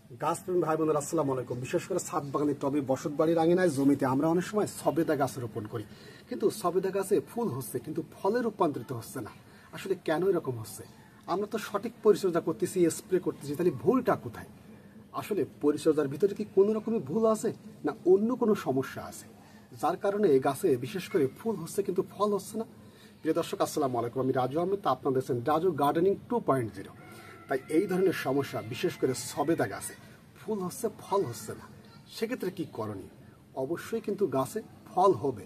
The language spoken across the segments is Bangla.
গাছপ্রেমী ভাই বোনেরা আসসালামু আলাইকুম। বিশেষ করে ছাদ বাগানের টবে বসত বাড়ির আঙিনায় জমিতে আমরা অনেক সময় সবেদা গাছ রোপণ করি, কিন্তু সবেদা গাছে ফুল হচ্ছে কিন্তু ফলে রূপান্তরিত হচ্ছে না। আসলে কেন এরকম হচ্ছে? আমরা তো সঠিক পরিচর্যা করতেছি, স্প্রে করতেছি, তাহলে ভুলটা কোথায়? আসলে পরিচর্যার ভিতরে কি কোনো রকমের ভুল আছে, না অন্য কোনো সমস্যা আছে যার কারণে এই গাছে বিশেষ করে ফুল হচ্ছে কিন্তু ফল হচ্ছে না? প্রিয় দর্শক আসসালামু আলাইকুম, আমি রাজু আহমেদ, আপনারা দেখছেন রাজু গার্ডেনিং 2.0। তাই এই ধরনের সমস্যা বিশেষ করে সবেদা গাছে ফুল হচ্ছে ফল হচ্ছে না, সেক্ষেত্রে কি করণীয়? অবশ্যই কিন্তু গাছে ফল হবে,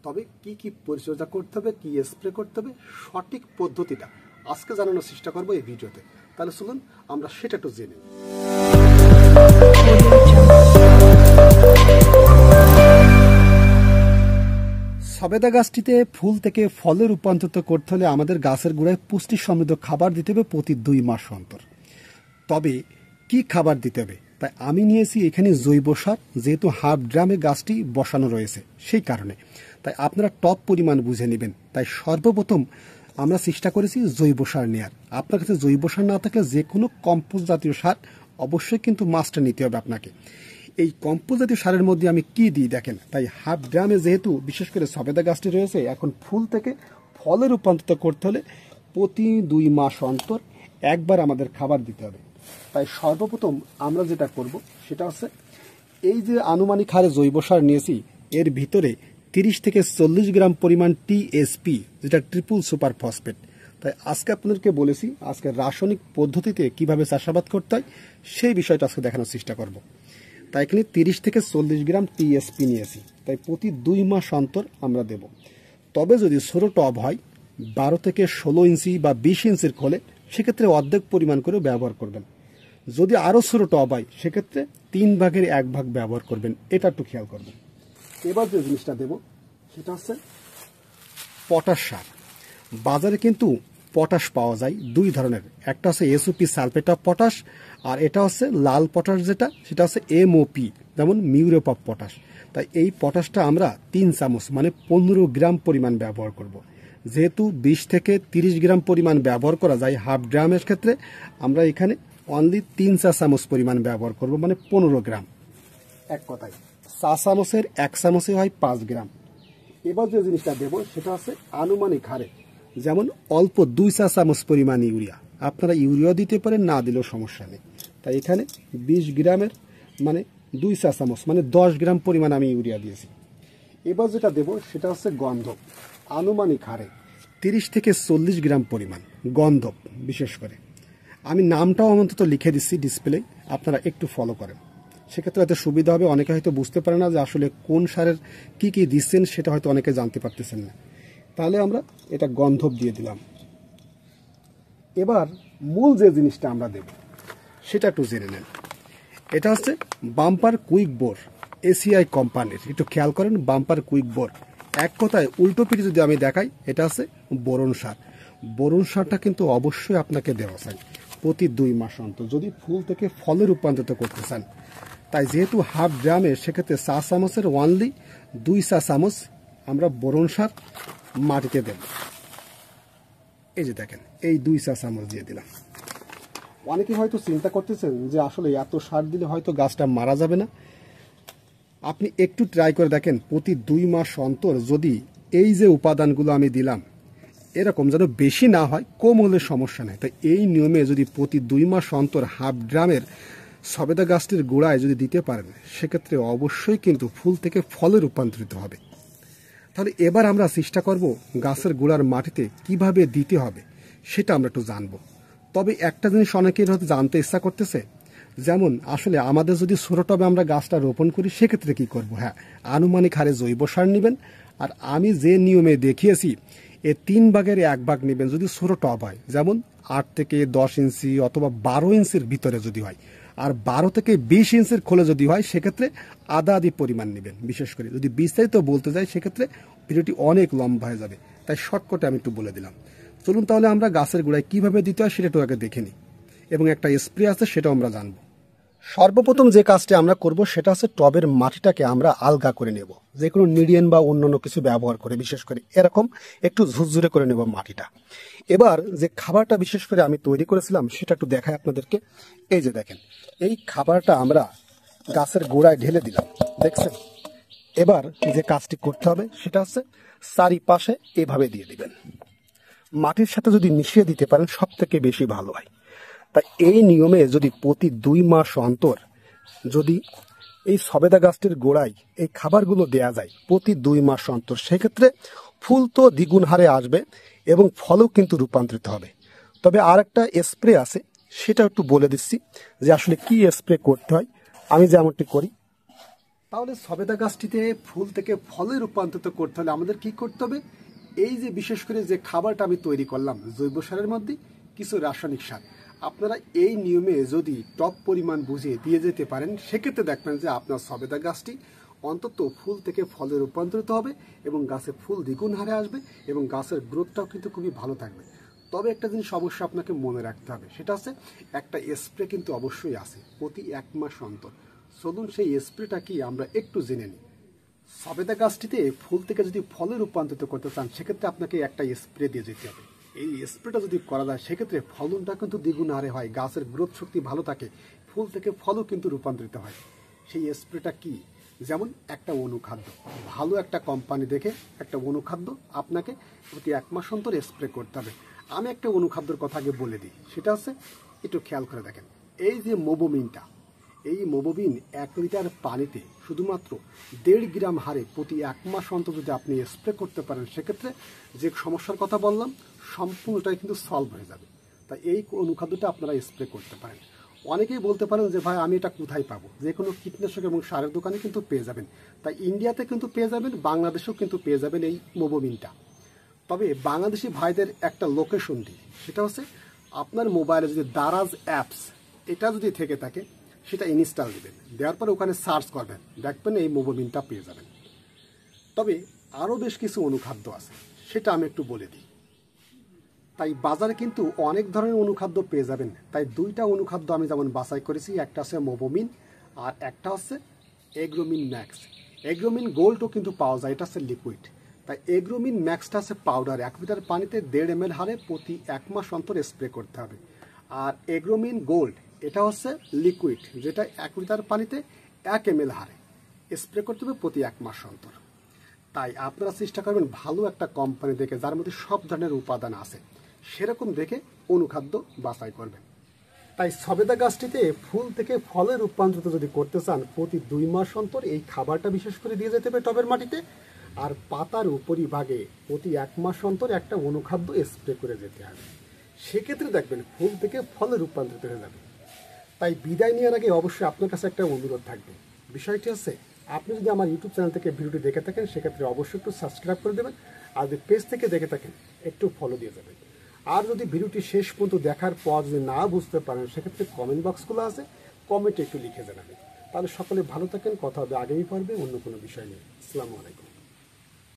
তবে কি কি পরিচর্যা করতে হবে, কি স্প্রে করতে হবে, সঠিক পদ্ধতিটা আজকে জানানোর চেষ্টা করবো এই ভিডিওতে। তাহলে চলুন আমরা সেটা একটু জেনে নিই। সবেদা গাছটিতে ফুল থেকে ফলে রূপান্তরিত করতে হলে আমাদের গাছের গোড়ায় পুষ্টি সমৃদ্ধ খাবার দিতে হবে প্রতি 2 মাস অন্তর। তবে কি খাবার দিতে হবে? তাই আমি নিয়েছি এখানে জৈব সার, যেহেতু হাফ ড্রামে গাছটি বসানো রয়েছে সেই কারণে। তাই আপনারা টপ পরিমাণ বুঝে নেবেন। তাই সর্বপ্রথম আমরা চেষ্টা করেছি জৈব সার নেওয়ার। আপনার কাছে জৈব সার না থাকলে যে কোনো কম্পোস্ট জাতীয় সার অবশ্যই কিন্তু মাস্টে নিতে হবে আপনাকে। এই কম্পোস্ট জাতীয় সারের মধ্যে আমি কি দিই দেখেন। তাই হাফ ড্রামে যেহেতু বিশেষ করে সবেদা গাছটি রয়েছে, এখন ফুল থেকে ফলে রূপান্তরিত করতে হলে প্রতি 2 মাস অন্তর একবার আমাদের খাবার দিতে হবে। তাই সর্বপ্রথম আমরা যেটা করব সেটা হচ্ছে এই যে আনুমানিক হারে জৈব সার নিয়েছি, এর ভিতরে 30 থেকে 40 গ্রাম পরিমাণ টিএসপি, যেটা ট্রিপল সুপার ফসফেট। তাই আজকে আপনাদেরকে বলেছি আজকে রাসায়নিক পদ্ধতিতে কিভাবে চাষাবাদ করতে হয় সেই বিষয়টা আজকে দেখানোর চেষ্টা করব। তাই এখানে 30 থেকে 40 গ্রাম টিএসপি নিয়েছি, তাই প্রতি 2 মাস অন্তর আমরা দেব। তবে যদি ছোট টব হয় 12 থেকে 16 ইঞ্চি বা 20 ইঞ্চির খোলে, সেক্ষেত্রে অর্ধেক পরিমাণ করে ব্যবহার করবেন। যদি আরও ছোট টব হয় সেক্ষেত্রে 3 ভাগের 1 ভাগ ব্যবহার করবেন, এটা একটু খেয়াল করবেন। এবার যে জিনিসটা দেব সেটা হচ্ছে পটাশ সার। বাজারে কিন্তু পটাশ পাওয়া যায় 2 ধরনের, একটা হচ্ছে এসওপি সালফেট অফ পটাশ, আর এটা হচ্ছে লাল পটাশ যেটা, সেটা হচ্ছে এমওপি, যেমন মিউরেট অফ পটাশ। তাই এই পটাশটা আমরা 3 চামচ মানে 15 গ্রাম পরিমাণ ব্যবহার করব। যেহেতু 20 থেকে 30 গ্রাম পরিমাণ ব্যবহার করা যায় হাফ ড্রামের ক্ষেত্রে, আমরা এখানে অনলি 3 চা চামচ পরিমাণ ব্যবহার করব, মানে 15 গ্রাম। এক কথায় চা চামচের 1 চামচে হয় 5 গ্রাম। এবার যে জিনিসটা দেব সেটা হচ্ছে আনুমানিক হারে, যেমন অল্প 2 চা চামচ পরিমাণ ইউরিয়া। আপনারা ইউরিয়া দিতে পারেন, না দিলেও সমস্যা নেই। তাই এখানে 20 গ্রামের মানে 2 চা চামচ মানে 10 গ্রাম পরিমাণ আমি ইউরিয়া দিয়েছি। এবার যেটা দেব সেটা হচ্ছে গন্ধক, আনুমানিক হারে 30 থেকে 40 গ্রাম পরিমাণ গন্ধক। বিশেষ করে আমি নামটাও অন্তত লিখে দিচ্ছি ডিসপ্লে, আপনারা একটু ফলো করেন, সেক্ষেত্রে হয়তো সুবিধা হবে। অনেকে হয়তো বুঝতে পারে না যে আসলে কোন সারের কি কি দিচ্ছেন, সেটা হয়তো অনেকে জানতে পারতেছেন না। তাহলে আমরা এটা গন্ধক দিয়ে দিলাম। এবার মূল যে জিনিসটা আমরা দেব সেটা একটু জেনে নেন। এটা হচ্ছে বাম্পার কুইক বোর, এসিআই কোম্পানির। একটু খেয়াল করেন, বাম্পার কুইক বোর। এক কথায় উল্টো পিঠে যদি আমি দেখাই, এটা হচ্ছে বোরন সার। বোরন সারটা কিন্তু অবশ্যই আপনাকে দেওয়া চাই প্রতি 2 মাস অন্তর যদি ফুল থেকে ফলে রূপান্তরিত করতে চান। তাই যেহেতু হাফ ড্রামে, সেক্ষেত্রে চা চামচের অনলি 2 চা চামচ আমরা বোরন সার মাটিতে দেব। এই যে দেখেন, এই 2 চা চামচ দিয়ে দিলাম। অনেকে হয়তো চিন্তা করতেছেন যে আসলে এত সার দিলে হয়তো গাছটা মারা যাবে না। আপনি একটু ট্রাই করে দেখেন, প্রতি 2 মাস অন্তর যদি এই যে উপাদানগুলো আমি দিলাম এরকম যেন বেশি না হয়, কম হলে সমস্যা নেই। তাই এই নিয়মে যদি প্রতি 2 মাস অন্তর হাফ ড্রামের সবেদা গাছটির গোড়ায় যদি দিতে পারেন, সেক্ষেত্রে অবশ্যই কিন্তু ফুল থেকে ফলে রূপান্তরিত হবে। তাহলে এবার আমরা চেষ্টা করব গাছের গোড়ার মাটিতে কিভাবে দিতে হবে সেটা আমরা একটু জানবো। তবে একটা জিনিস অনেকের হয়তো জানতে ইচ্ছা করতেছে, যেমন আসলে আমাদের যদি ছোট টবে আমরা গাছটা রোপণ করি সেক্ষেত্রে কি করব? হ্যাঁ, আনুমানিক হারে জৈব সার নেবেন, আর আমি যে নিয়মে দেখিয়েছি এ 3 ভাগের 1 ভাগ নেবেন যদি ছোট টব হয়, যেমন 8 থেকে 10 ইঞ্চি অথবা 12 ইঞ্চির ভিতরে যদি হয়। আর 12 থেকে 20 ইঞ্চির খোলে যদি হয়, সেক্ষেত্রে আধা আধি পরিমাণ নেবেন। বিশেষ করে যদি বিস্তারিত বলতে যাই সেক্ষেত্রে ভিডিওটি অনেক লম্বা হয়ে যাবে, তাই শর্টকাটে আমি একটু বলে দিলাম। চলুন তাহলে আমরা গাছের গোড়ায় কিভাবে দিতে হয় সেটা একটু আগে দেখে নিই, এবং একটা স্প্রে আছে সেটাও আমরা জানবো। সর্বপ্রথম যে কাজটি আমরা করব সেটা হচ্ছে টবের মাটিটাকে আমরা আলগা করে নেব, যে কোনো নিডিয়েন বা অন্যান্য কিছু ব্যবহার করে, বিশেষ করে এরকম একটু ঝুরঝুরে করে নেব মাটিটা। এবার যে খাবারটা বিশেষ করে আমি তৈরি করেছিলাম সেটা একটু দেখাই আপনাদেরকে। এই যে দেখেন, এই খাবারটা আমরা গাছের গোড়ায় ঢেলে দিলাম, দেখছেন। এবার যে কাজটি করতে হবে সেটা হচ্ছে চারিপাশে এভাবে দিয়ে দিবেন। মাটির সাথে যদি মিশিয়ে দিতে পারেন সব থেকে বেশি ভালো হয়। তাই এই নিয়মে যদি প্রতি 2 মাস অন্তর যদি এই সবেদা গাছটির গোড়ায় এই খাবারগুলো দেয়া যায় প্রতি 2 মাস অন্তর, সেক্ষেত্রে ফুল তো দ্বিগুণ হারে আসবে এবং ফলও কিন্তু রূপান্তরিত হবে। তবে আর একটা স্প্রে আছে, সেটা একটু বলে দিচ্ছি যে আসলে কি স্প্রে করতে হয় আমি যেমনটি করি। তাহলে সবেদা গাছটিতে ফুল থেকে ফলে রূপান্তরিত করতে হলে আমাদের কি করতে হবে? এই যে বিশেষ করে যে খাবারটা আমি তৈরি করলাম জৈব সারের মধ্যে কিছু রাসায়নিক সার, আপনারা এই নিয়মে যদি টপ পরিমাণ বুঝে দিয়ে যেতে পারেন, সেক্ষেত্রে দেখবেন যে আপনার সবেদা গাছটি অন্তত ফুল থেকে ফলে রূপান্তরিত হবে এবং গাছে ফুল দ্বিগুণ হারে আসবে এবং গাছের গ্রোথটাও কিন্তু খুবই ভালো থাকবে। তবে একটা জিনিস অবশ্যই আপনাকে মনে রাখতে হবে, সেটা হচ্ছে একটা স্প্রে কিন্তু অবশ্যই আছে প্রতি 1 মাস অন্তর। চলুন সেই স্প্রেটা কি আমরা একটু জেনে নিই। সবেদা গাছটিতে ফুল থেকে যদি ফলে রূপান্তরিত করতে চান, সেক্ষেত্রে আপনাকে একটা স্প্রে দিয়ে যেতে হবে। এই স্প্রেটা যদি করা যায় সেক্ষেত্রে ফলনটা কিন্তু দ্বিগুণ হারে হয়, গাছের গ্রোথ শক্তি ভালো থাকে, ফুল থেকে ফলও কিন্তু রূপান্তরিত হয়। সেই স্প্রেটা কি? যেমন একটা অনুখাদ্য, ভালো একটা কোম্পানি দেখে একটা অনুখাদ্য আপনাকে প্রতি 1 মাস অন্তর স্প্রে করতে হবে। আমি একটা অনুখাদ্যর কথা আগে বলে দিই, সেটা হচ্ছে একটু খেয়াল করে দেখেন। এই যে মোবোমিনটা, এই মোবোমিন 1 লিটার পানিতে শুধুমাত্র 1.5 গ্রাম হারে প্রতি 1 মাস অন্তর যদি আপনি স্প্রে করতে পারেন, সেক্ষেত্রে যে সমস্যার কথা বললাম সম্পূর্ণটাই কিন্তু সলভ হয়ে যাবে। তাই এই অনুখাদ্যটা আপনারা স্প্রে করতে পারেন। অনেকেই বলতে পারেন যে ভাই আমি এটা কোথায় পাবো? যে কোনো কীটনাশক এবং সারের দোকানে কিন্তু পেয়ে যাবেন। তাই ইন্ডিয়াতে কিন্তু পেয়ে যাবেন, বাংলাদেশেও কিন্তু পেয়ে যাবেন এই মোবোমিনটা। তবে বাংলাদেশি ভাইদের একটা লোকেশন দিই, সেটা হচ্ছে আপনার মোবাইলে যদি দারাজ অ্যাপস এটা যদি থেকে থাকে সেটা ইনস্টল দিবেন, দেওয়ার পরে ওখানে সার্চ করবেন, দেখবেন এই মোবোমিনটা পেয়ে যাবেন। তবে আরও বেশ কিছু অনুখাদ্য আছে, সেটা আমি একটু বলে দিই। তাই বাজারে কিন্তু অনেক ধরনের অনুখাদ্য পেয়ে যাবেন। তাই 2টা অনুখাদ্য আমি যেমন বাছাই করেছি, একটা হচ্ছে মোবোমিন আর একটা হচ্ছে এগ্রোমিন ম্যাক্স। এগ্রোমিন গোল্ডও কিন্তু পাওয়া যায়, এটা হচ্ছে লিকুইড। তাই এগ্রোমিন ম্যাক্সটা হচ্ছে পাউডার, 1 লিটার পানিতে 1.5 ml হারে প্রতি 1 মাস অন্তর স্প্রে করতে হবে। আর এগ্রোমিন গোল্ড এটা হচ্ছে লিকুইড, যেটা 1 লিটার পানিতে 1 ml হারে স্প্রে করতে হবে প্রতি 1 মাস অন্তর। তাই আপনারা চেষ্টা করবেন ভালো একটা কোম্পানি দেখে, যার মধ্যে সব ধরনের উপাদান আছে, সেরকম দেখে অনুখাদ্য বাছাই করবেন। তাই সবেদা গাছটিতে ফুল থেকে ফলে রূপান্তরিত যদি করতে চান, প্রতি 2 মাস অন্তর এই খাবারটা বিশেষ করে দিয়ে যেতে হবে টবের মাটিতে। আর পাতার উপরিভাগে প্রতি 1 মাস অন্তর একটা অনুখাদ্য স্প্রে করে যেতে হবে। সেক্ষেত্রে দেখবেন ফুল থেকে ফলে রূপান্তরিত হয়ে যাবে। তাই বিদায় নেওয়ার আগে অবশ্যই আপনার কাছে একটা অনুরোধ থাকবে। বিষয়টি হচ্ছে, আপনি যদি আমার ইউটিউব চ্যানেল থেকে ভিডিওটি দেখে থাকেন, সেক্ষেত্রে অবশ্যই একটু সাবস্ক্রাইব করে দেবেন। আর যদি পেজ থেকে দেখে থাকেন একটু ফলো দিয়ে যাবেন। আর যদি ভিডিওটি শেষ পর্যন্ত দেখার পর যদি না বুঝতে পারেন, সেক্ষেত্রে কমেন্ট বক্সগুলো আছে, কমেন্টে একটু লিখে জানাবেন। তাহলে সকলে ভালো থাকেন, কথা হবে আগামী পর্বে অন্য কোনো বিষয় নিয়ে। আসসালামু আলাইকুম।